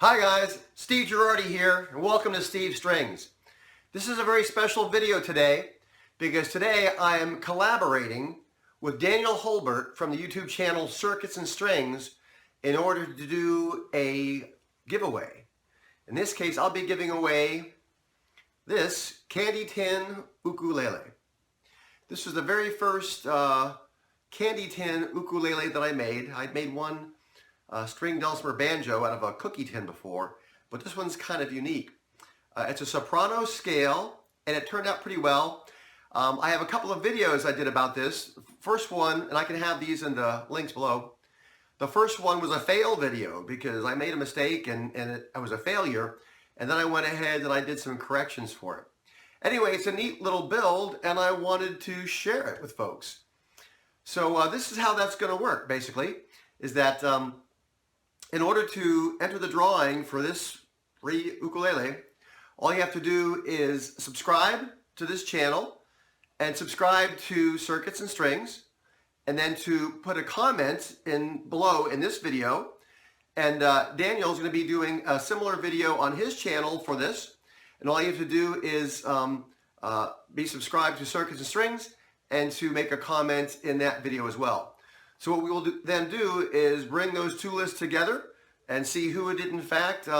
Hi guys, Steve Girardi here, and welcome to Steve Strings. This is a very special video today because today I am collaborating with Daniel Holbert from the YouTube channel Circuits and Strings in order to do a giveaway. In this case, I'll be giving away this candy tin ukulele. This was the very first candy tin ukulele that I made. I'd made one string dulcimer banjo out of a cookie tin before, but this one's kind of unique. It's a soprano scale, and it turned out pretty well. I have a couple of videos I did about this. First one, and I can have these in the links below. The first one was a fail video because I made a mistake and it was a failure, and then I went ahead and I did some corrections for it. Anyway, it's a neat little build, and I wanted to share it with folks. So this is how that's going to work, basically, is that in order to enter the drawing for this free ukulele, all you have to do is subscribe to this channel and subscribe to Circuits and Strings, and then to put a comment in below in this video. And Daniel's going to be doing a similar video on his channel for this. And all you have to do is be subscribed to Circuits and Strings and to make a comment in that video as well. So what we will then do is bring those two lists together and see who did in fact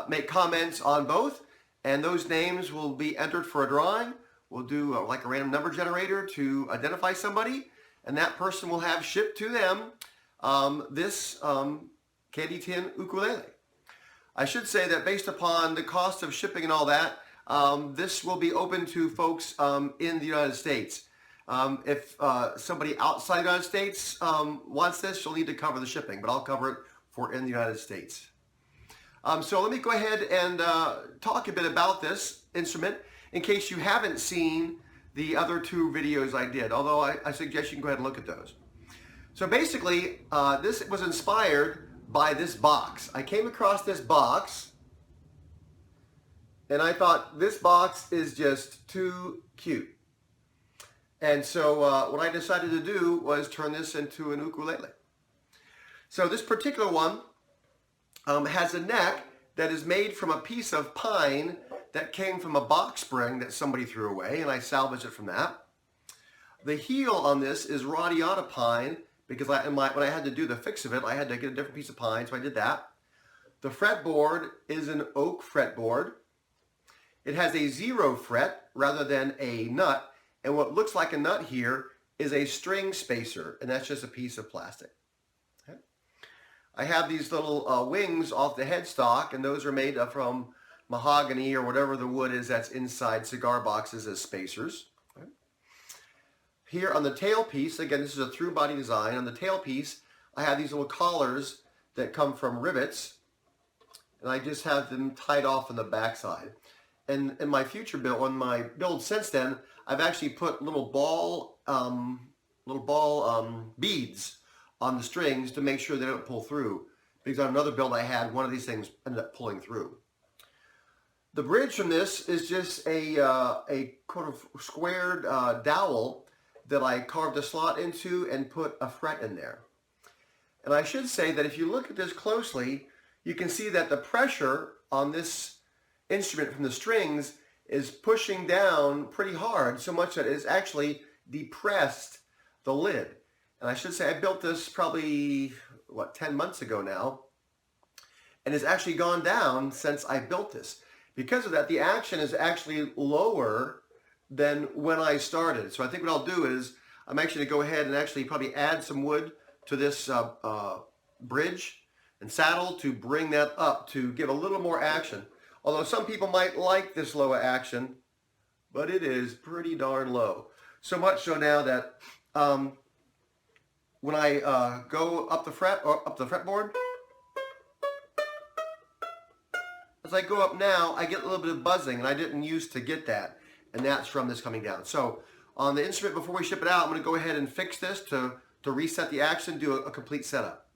make comments on both, and those names will be entered for a drawing. We'll do like a random number generator to identify somebody, and that person will have shipped to them this candy tin ukulele. I should say that based upon the cost of shipping and all that, this will be open to folks in the United States. If somebody outside the United States wants this, you'll need to cover the shipping, but I'll cover it for in the United States. So let me go ahead and talk a bit about this instrument in case you haven't seen the other two videos I did, although I suggest you can go ahead and look at those. So basically, this was inspired by this box. I came across this box, and I thought this box is just too cute. And so what I decided to do was turn this into an ukulele. So this particular one has a neck that is made from a piece of pine that came from a box spring that somebody threw away, and I salvaged it from that. The heel on this is radiata pine because when I had to do the fix of it, I had to get a different piece of pine, so I did that. The fretboard is an oak fretboard. It has a 0 fret rather than a nut. And what looks like a nut here is a string spacer, and that's just a piece of plastic. Okay. I have these little wings off the headstock, and those are made from mahogany or whatever the wood is that's inside cigar boxes as spacers. Okay. Here on the tailpiece, again, this is a through body design. On the tailpiece, I have these little collars that come from rivets, and I just have them tied off on the backside. And in my future build, on my build since then, I've actually put little ball beads on the strings to make sure they don't pull through. Because on another build I had, one of these things ended up pulling through. The bridge from this is just a kind of squared dowel that I carved a slot into and put a fret in there. And I should say that if you look at this closely, you can see that the pressure on this instrument from the strings is pushing down pretty hard, so much that it has actually depressed the lid. And I should say I built this probably, 10 months ago now, and it's actually gone down since I built this. Because of that, the action is actually lower than when I started. So I think what I'll do is I'm actually going to go ahead and actually probably add some wood to this bridge and saddle to bring that up to give a little more action. Although some people might like this low action, but it is pretty darn low. So much so now that when I go up the fret or up the fretboard, as I go up now, I get a little bit of buzzing, and I didn't used to get that, and that's from this coming down. So on the instrument, before we ship it out, I'm going to go ahead and fix this to reset the action, do a complete setup.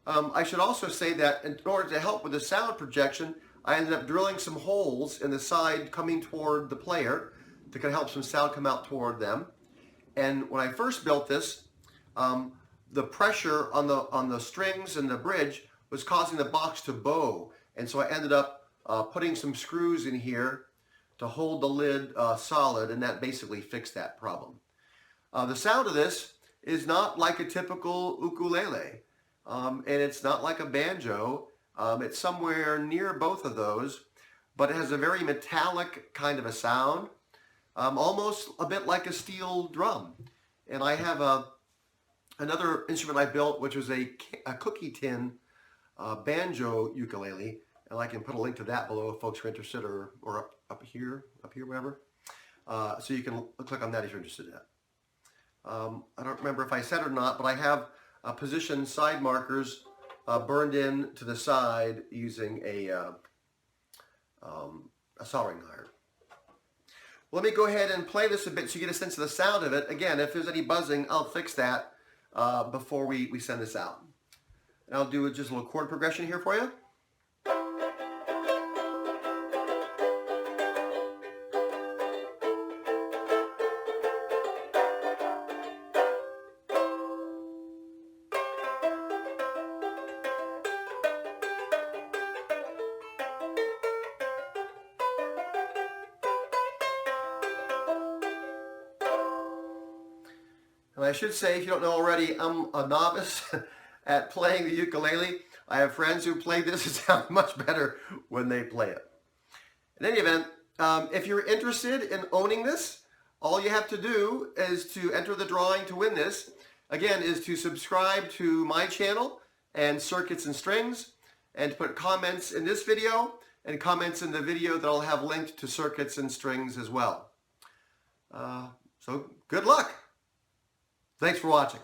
I should also say that in order to help with the sound projection, I ended up drilling some holes in the side coming toward the player to kind of help some sound come out toward them. And when I first built this, the pressure on the strings and the bridge was causing the box to bow. And so I ended up putting some screws in here to hold the lid solid, and that basically fixed that problem. The sound of this is not like a typical ukulele, and it's not like a banjo. It's somewhere near both of those, but it has a very metallic kind of a sound, almost a bit like a steel drum. And I have another instrument I built, which was a cookie tin banjo ukulele, and I can put a link to that below if folks are interested, or up here, wherever. So you can click on that if you're interested in that. I don't remember if I said it or not, but I have position side markers burned in to the side using a soldering iron. Let me go ahead and play this a bit so you get a sense of the sound of it. Again, if there's any buzzing, I'll fix that before we send this out. And I'll do just a little chord progression here for you. And I should say, if you don't know already, I'm a novice at playing the ukulele. I have friends who play this. It sounds much better when they play it. In any event, if you're interested in owning this, all you have to do is to enter the drawing to win this. Again, is to subscribe to my channel and Circuits and Strings, and to put comments in this video and comments in the video that I'll have linked to Circuits and Strings as well. So good luck. Thanks for watching.